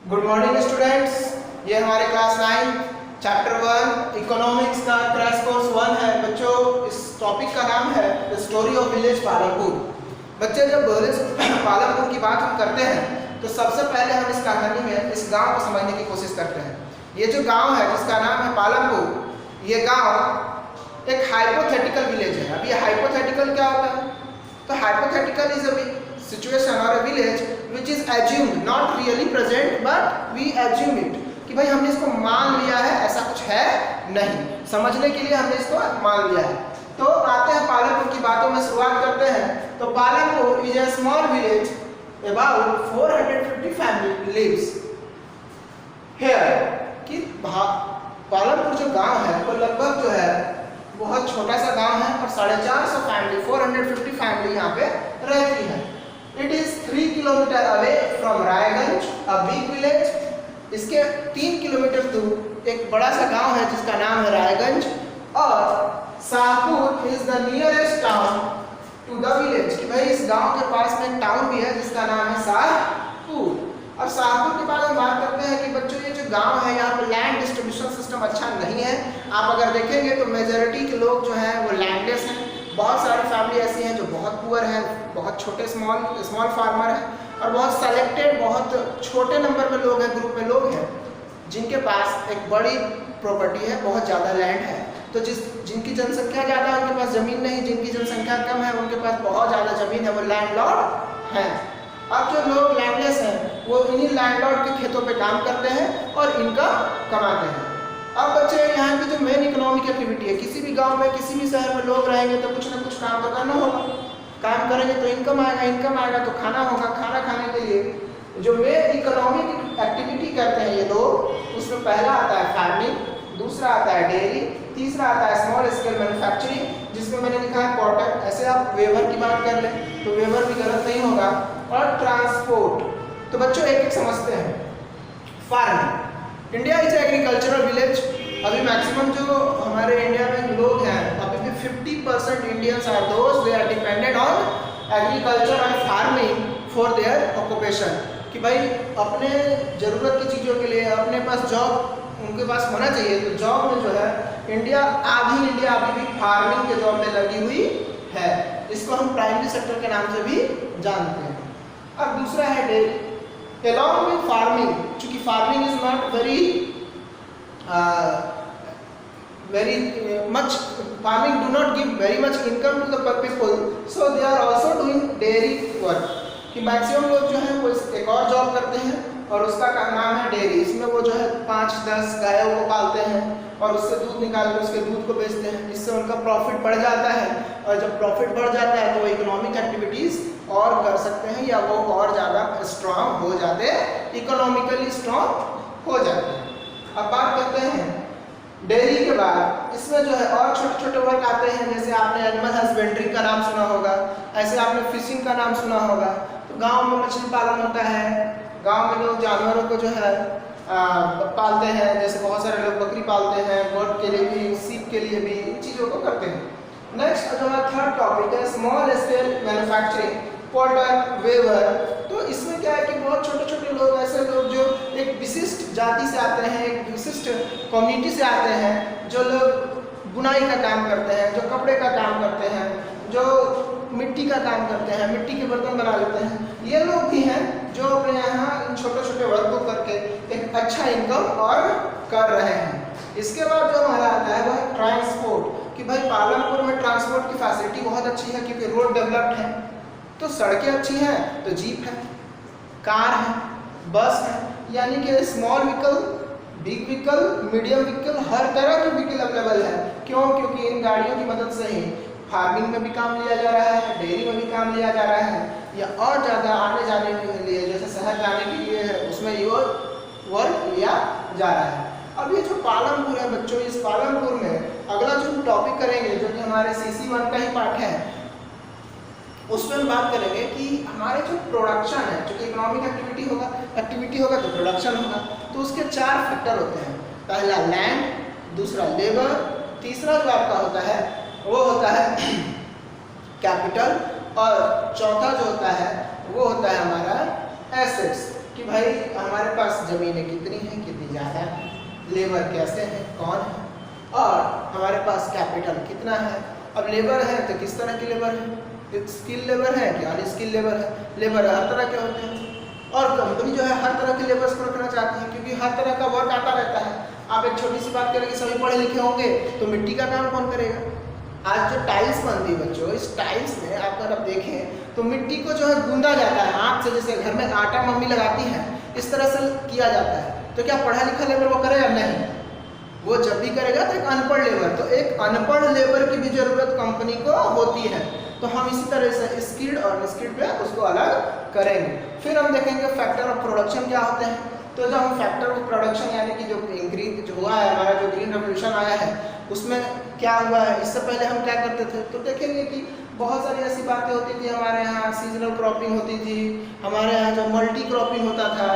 Good morning students. ये हमारे class 9 chapter 1 economics का क्रैश कोर्स 1 है। बच्चों, इस टॉपिक का नाम है the story of village Palampur. बच्चे, जब विलेज पालमपुर की बात हम करते हैं तो सबसे पहले हम इस कहानी में इस गांव को समझने की कोशिश करते हैं। ये जो गांव है जिसका नाम है पालमपुर, ये गांव एक हाइपोथेटिकल विलेज है। अब ये हाइपोथेटिकल क्या होता है? तो hypothetical is a situation or a village which is assumed, not really present but we assume it, कि भाई हमने इसको मान लिया है, ऐसा कुछ है नहीं, समझने के लिए हमने इसको मान लिया है। तो आते हैं पालमपुर की बातों में, शुरुआत करते हैं। तो Palampur is a small village about 450 family lives here। कि पालमपुर जो गांव है वो लगभग जो है बहुत छोटा सा गांव है और 450 फैमिली 450 फैमिली यहाँ पे रहती है। It is 3 kilometre away from Raiganj, a big village. इसके 3 किलोमीटर दूर एक बड़ा सा गांव है जिसका नाम है रायगंज। और Shahpur is the nearest town to the village. कि भाई इस गांव के पास में एक टाउन भी है जिसका नाम है शाहपुर। और शाहपुर के बाद हम बात करते हैं कि बच्चों ये जो गांव है यहाँ पे लैंड डिस्ट्रीब्यूशन सिस्टम अच्छा नहीं है। आप अगर देखेंगे तो मेजॉरिटी के लोग जो हैं वो लैंडलेस हैं। बहुत सारी फैमिली ऐसी हैं जो बहुत पुअर हैं, बहुत छोटे स्मॉल फार्मर हैं, और बहुत सेलेक्टेड बहुत छोटे नंबर में लोग हैं, ग्रुप में लोग हैं जिनके पास एक बड़ी प्रॉपर्टी है, बहुत ज़्यादा लैंड है। तो जिनकी जनसंख्या ज़्यादा है उनके पास ज़मीन नहीं, जिनकी जनसंख्या कम है उनके पास बहुत ज़्यादा ज़मीन है, वो लैंडलॉर्ड हैं। अब जो लोग लैंडलेस हैं वो इन्हीं लैंडलॉर्ड के खेतों पे काम करते हैं और इनकम कमाते हैं। अब बच्चे, यहाँ की जो मेन इकोनॉमिक एक्टिविटी है, किसी भी गांव में किसी भी शहर में लोग रहेंगे तो कुछ ना कुछ काम तो करना होगा। काम करेंगे तो इनकम आएगा तो खाना होगा। खाना खाने के लिए जो मेन इकोनॉमिक एक्टिविटी करते हैं ये लोग, उसमें पहला आता है फार्मिंग, दूसरा आता है डेयरी, तीसरा आता है स्मॉल स्केल मैन्युफैक्चरिंग जिसमें मैंने लिखा है कॉटन। ऐसे आप वेवर की बात कर लें तो वेवर भी गलत नहीं होगा। और ट्रांसपोर्ट। तो बच्चों एक एक समझते हैं। Farming, India is agricultural village. अभी मैक्सिमम जो हमारे इंडिया में लोग हैं, अभी भी 50% Indians are those they are dependent on agriculture and farming for their occupation. कि भाई अपने ज़रूरत की चीज़ों के लिए अपने पास जॉब उनके पास होना चाहिए। तो जॉब में जो है आधी इंडिया अभी भी फार्मिंग के जॉब में लगी हुई है। इसको हम प्राइमरी सेक्टर के नाम से भी जानते हैं। अब दूसरा है डेयरी। Along with farming, चूँकि farming is not very much, farming do not give very much income to the people, so they are also doing dairy work। कि मैक्सिमम लोग जो हैं वो एक और जॉब करते हैं और उसका नाम है डेयरी। इसमें वो जो है 5-10 गायों को पालते हैं और उससे दूध निकाल कर उसके दूध को बेचते हैं। इससे उनका प्रॉफिट बढ़ जाता है और जब प्रॉफिट बढ़ जाता है तो वो इकोनॉमिक एक्टिविटीज़ और कर सकते हैं या वो और ज़्यादा स्ट्रांग हो जाते हैं, इकोनॉमिकली स्ट्रांग हो जाते हैं। अब बात करते हैं डेयरी के बाद। इसमें जो है और छोटे छोटे वर्क आते हैं, जैसे आपने एनिमल हस्बेंड्री का नाम सुना होगा, ऐसे आपने फिशिंग का नाम सुना होगा। तो गाँव में मछली पालन होता है, गाँव में लोग जानवरों को जो है पालते हैं, जैसे बहुत सारे लोग बकरी पालते हैं, गोट के लिए भी, सीप के लिए भी, इन चीज़ों को करते हैं। नेक्स्ट जो हमारा थर्ड टॉपिक है small scale manufacturing, potter, weaver. तो इसमें क्या है कि बहुत छोटे छोटे लोग, ऐसे लोग जो एक विशिष्ट जाति से आते हैं, एक विशिष्ट कम्युनिटी से आते हैं, जो लोग बुनाई का काम करते हैं, जो कपड़े का काम करते हैं, जो मिट्टी का काम करते हैं, मिट्टी के बर्तन बना लेते हैं, ये लोग भी हैं जो अपने यहाँ इन छोटे छोटे वर्क को करके एक अच्छा इनकम और कर रहे हैं। इसके बाद जो हमारा आता है वह ट्रांसपोर्ट। कि भाई पालमपुर में ट्रांसपोर्ट की फैसिलिटी बहुत अच्छी है क्योंकि रोड डेवलप्ड है, तो सड़कें अच्छी हैं, तो जीप है, कार है, बस है, यानी कि small vehicle, big vehicle, medium vehicle, हर तरह की व्हीकल अवेलेबल है। क्यों? क्योंकि इन गाड़ियों की मदद से ही फार्मिंग में भी काम लिया जा रहा है, डेयरी में भी काम लिया जा रहा है, या और ज़्यादा आने जाने के लिए जैसे शहर जाने के लिए है उसमें ये वर्क लिया जा रहा है। अब ये जो पालमपुर है बच्चों, इस पालमपुर में अगला जो टॉपिक करेंगे जो कि हमारे CC1 का ही पार्ट है, उसमें हम बात करेंगे कि हमारे जो प्रोडक्शन है, चूँकि इकोनॉमिक एक्टिविटी होगा तो प्रोडक्शन होगा। तो उसके 4 फैक्टर होते हैं। पहला लैंड, दूसरा लेबर, तीसरा जो आपका होता है वो होता है कैपिटल, और चौथा जो होता है वो होता है हमारा एसेट्स। कि भाई हमारे पास ज़मीनें कितनी हैं, कितनी ज़्यादा है, लेबर कैसे है, कौन है, और हमारे पास कैपिटल कितना है। अब लेबर है तो किस तरह की लेबर है, स्किल लेबर है कि अनस्किल लेबर है। लेबर हर तरह के होते हैं और कंपनी जो है हर तरह के लेबर्स को रखना चाहती है क्योंकि हर तरह का वर्क आता रहता है। आप एक छोटी सी बात करें कि सभी पढ़े लिखे होंगे तो मिट्टी का काम कौन करेगा। आज जो टाइल्स बन रही बच्चों, इस टाइल्स में आप अगर देखें तो मिट्टी को जो है गूंदा जाता है हाथ से, जैसे घर में आटा मम्मी लगाती है इस तरह से किया जाता है। तो क्या पढ़ा लिखा लेबर वो करेगा? नहीं, वो जब भी करेगा तो एक अनपढ़ लेबर, तो एक अनपढ़ लेबर की भी जरूरत कंपनी को होती है। तो हम इसी तरह से स्किल्ड और अनस्किल्ड पे उसको अलग करेंगे। फिर हम देखेंगे फैक्टर ऑफ प्रोडक्शन क्या होते हैं। तो जब हम फैक्टर ऑफ प्रोडक्शन यानी कि जो इंक्रीज जो हुआ है, हमारा जो ग्रीन रेवोल्यूशन आया है उसमें क्या हुआ है, इससे पहले हम क्या करते थे, तो देखेंगे कि बहुत सारी ऐसी बातें होती थी। हमारे यहाँ सीजनल क्रॉपिंग होती थी, हमारे यहाँ जो मल्टी क्रॉपिंग होता था,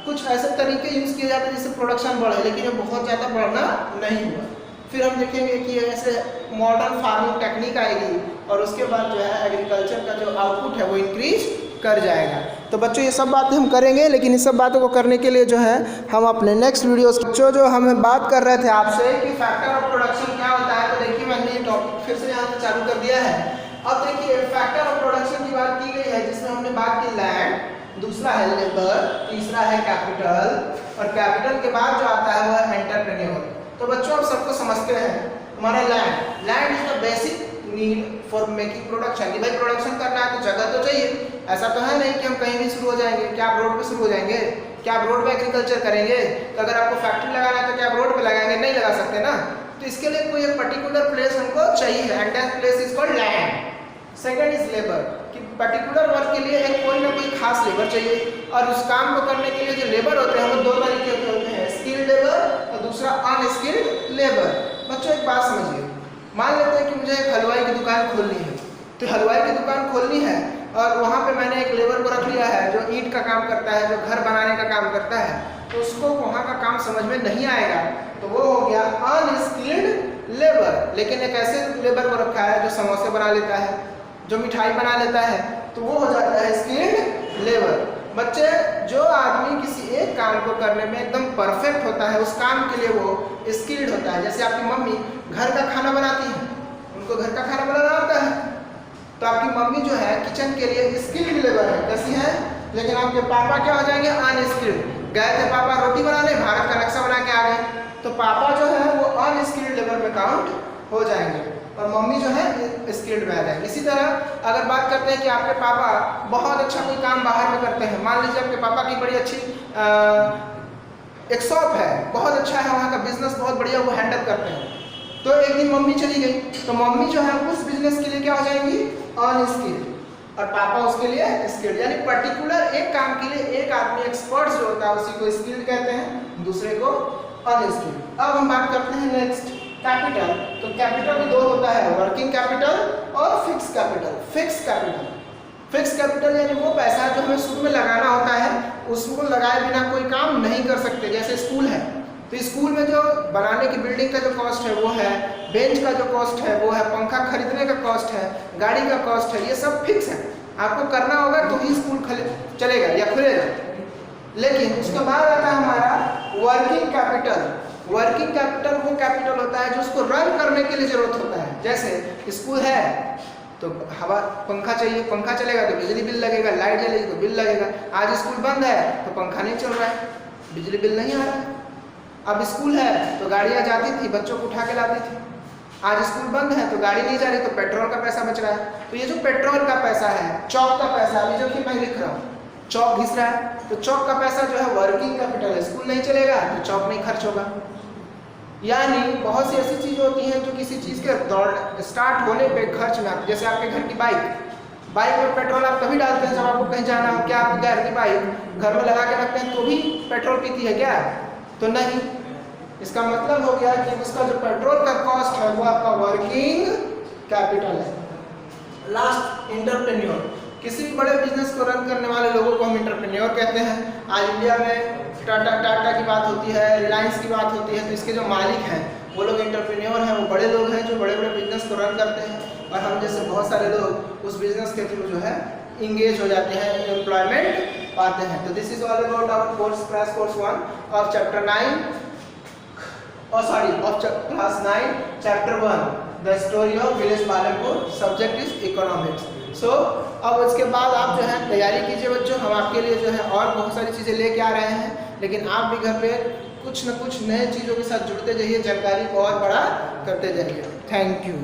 कुछ ऐसे तरीके यूज़ किए जाते जिससे प्रोडक्शन बढ़े, लेकिन ये बहुत ज़्यादा बढ़ना नहीं हुआ। फिर हम देखेंगे कि ऐसे मॉडर्न फार्मिंग टेक्निक आएगी और उसके बाद जो है एग्रीकल्चर का जो आउटपुट है वो इंक्रीज कर जाएगा। तो बच्चों ये सब बातें हम करेंगे, लेकिन इस सब बातों को करने के लिए जो है हम अपने नेक्स्ट वीडियोस बच्चों जो हमें बात कर रहे थे आपसे कि फैक्टर ऑफ प्रोडक्शन क्या होता है। तो देखिए मैंने ये टॉपिक फिर से यहाँ से चालू कर दिया है। अब देखिए फैक्टर ऑफ प्रोडक्शन की बात की गई है जिसमें हमने बात की लैंड, दूसरा है लेबर, तीसरा है कैपिटल, और कैपिटल के बाद जो आता है वो है एंटरप्रेन्योर। तो बच्चों आप सबको समझते हैं हमारा land is the basic need for making production. कि भाई प्रोडक्शन करना है तो जगह तो चाहिए। ऐसा तो है नहीं कि हम कहीं भी शुरू हो जाएंगे। क्या आप रोड पे शुरू हो जाएंगे? क्या आप रोड पे एग्रीकल्चर करेंगे? तो अगर आपको फैक्ट्री लगाना है तो क्या आप रोड पे लगाएंगे? नहीं लगा सकते ना। तो इसके लिए कोई एक पर्टिकुलर प्लेस हमको चाहिए, and that place is called land. Second is labour, कि पर्टिकुलर वर्क के लिए एक कोई ना कोई खास लेबर चाहिए, और उस काम को करने के लिए जो लेबर होते हैं वो दो तरीके के होते हैं, स्किल्ड लेबर और दूसरा अनस्किल्ड लेबर। बच्चों एक बात समझिए, मान लेते हैं कि मुझे एक हलवाई की दुकान खोलनी है। तो हलवाई की दुकान खोलनी है और वहाँ पे मैंने एक लेबर को रख लिया है जो ईंट का काम करता है, जो घर बनाने का काम करता है। तो उसको वहाँ का काम समझ में नहीं आएगा, तो वो हो गया अनस्किल्ड लेबर। लेकिन एक ऐसे लेबर को रखा है जो समोसे बना लेता है, जो मिठाई बना लेता है, तो वो हो जाता है स्किल्ड लेबर। बच्चे जो आदमी किसी एक काम को करने में एकदम परफेक्ट होता है उस काम के लिए वो स्किल्ड होता है। जैसे आपकी मम्मी घर का खाना बनाती है, उनको घर का खाना बनाना आता है, तो आपकी मम्मी जो है किचन के लिए स्किल्ड लेबर है, कैसी है। लेकिन आपके पापा क्या हो जाएंगे? अनस्किल्ड। गए थे पापा रोटी बनाने, भारत का नक्शा बना के आ गए, तो पापा जो है वो अनस्किल्ड लेबर में काउंट हो जाएंगे और मम्मी जो है स्किल्ड में आ जाएगी। इसी तरह अगर बात करते हैं कि आपके पापा बहुत अच्छा कोई काम बाहर में करते हैं, मान लीजिए आपके पापा की बड़ी अच्छी एक शॉप है, बहुत अच्छा है, वहाँ का बिजनेस बहुत बढ़िया वो हैंडल करते हैं। तो एक दिन मम्मी चली गई, तो मम्मी जो है उस बिजनेस के लिए क्या हो जाएंगी? अनस्किल्ड, और पापा उसके लिए स्किल्ड। यानी पर्टिकुलर एक काम के लिए एक आदमी एक्सपर्ट जो होता है उसी को स्किल्ड कहते हैं, दूसरे को अनस्किल्ड। अब हम बात करते हैं नेक्स्ट कैपिटल। तो कैपिटल भी दो होता है, वर्किंग कैपिटल और फिक्स कैपिटल। फिक्स कैपिटल यानी वो पैसा जो हमें शुरू में लगाना होता है, उसको लगाए बिना कोई काम नहीं कर सकते। जैसे स्कूल है, तो स्कूल में जो बनाने की बिल्डिंग का जो कॉस्ट है वो है, बेंच का जो कॉस्ट है वो है, पंखा खरीदने का कॉस्ट है, गाड़ी का कॉस्ट है, ये सब फिक्स है। आपको करना होगा तो ही स्कूल चलेगा या खुलेगा। लेकिन उसके बाद आता है हमारा वर्किंग कैपिटल। वर्किंग कैपिटल वो कैपिटल होता है जो उसको रन करने के लिए जरूरत होता है। जैसे स्कूल है तो हवा पंखा चाहिए, पंखा चलेगा तो बिजली बिल लगेगा, लाइट जलेगी तो बिल लगेगा। आज स्कूल बंद है तो पंखा नहीं चल रहा है, बिजली बिल नहीं आ रहा है। अब स्कूल है तो गाड़ियाँ जाती थी, बच्चों को उठा के लाती थी। आज स्कूल बंद है तो गाड़ी नहीं जा रही तो पेट्रोल का पैसा बच रहा है। तो ये जो पेट्रोल का पैसा है, चौक का पैसा, अभी जो कि मैं लिख रहा हूँ चौक घिस रहा है, तो चौक का पैसा जो है वर्किंग कैपिटल है। स्कूल नहीं चलेगा तो चौक नहीं खर्च होगा। यानी बहुत सी ऐसी चीज़ होती हैं जो किसी चीज़ के दौड़ स्टार्ट होने पे खर्च में आती है। जैसे आपके घर की बाइक में पेट्रोल आप तभी डालते हैं जब आपको कहीं जाना हो। क्या आपके घर की बाइक घर में लगा के रखते हैं तो भी पेट्रोल पीती है क्या? तो नहीं। इसका मतलब हो गया कि उसका जो पेट्रोल का कॉस्ट है वो आपका वर्किंग कैपिटल है। Last, entrepreneur. किसी भी बड़े बिजनेस को रन करने वाले लोगों को हम एंटरप्रेन्योर कहते हैं। आज इंडिया में टाटा की बात होती है, रिलायंस की बात होती है, तो इसके जो मालिक हैं वो लोग एंटरप्रेन्योर हैं। वो बड़े लोग हैं जो बड़े बड़े बिजनेस को रन करते हैं, और हम जैसे बहुत सारे लोग उस बिजनेस के थ्रू जो है इंगेज हो जाते हैं, एम्प्लॉयमेंट पाते हैं। तो this is all about our course crash course 1 of chapter 9 of class 9 chapter 1 the story of village Palanpur. Subject is economics. So अब इसके बाद आप जो है तैयारी कीजिए बच्चों, हम आपके लिए जो है और बहुत सारी चीज़ें लेके आ रहे हैं, लेकिन आप भी घर पे कुछ न कुछ नए चीज़ों के साथ जुड़ते जाइए, जानकारी को और बड़ा करते जाइए। Thank you.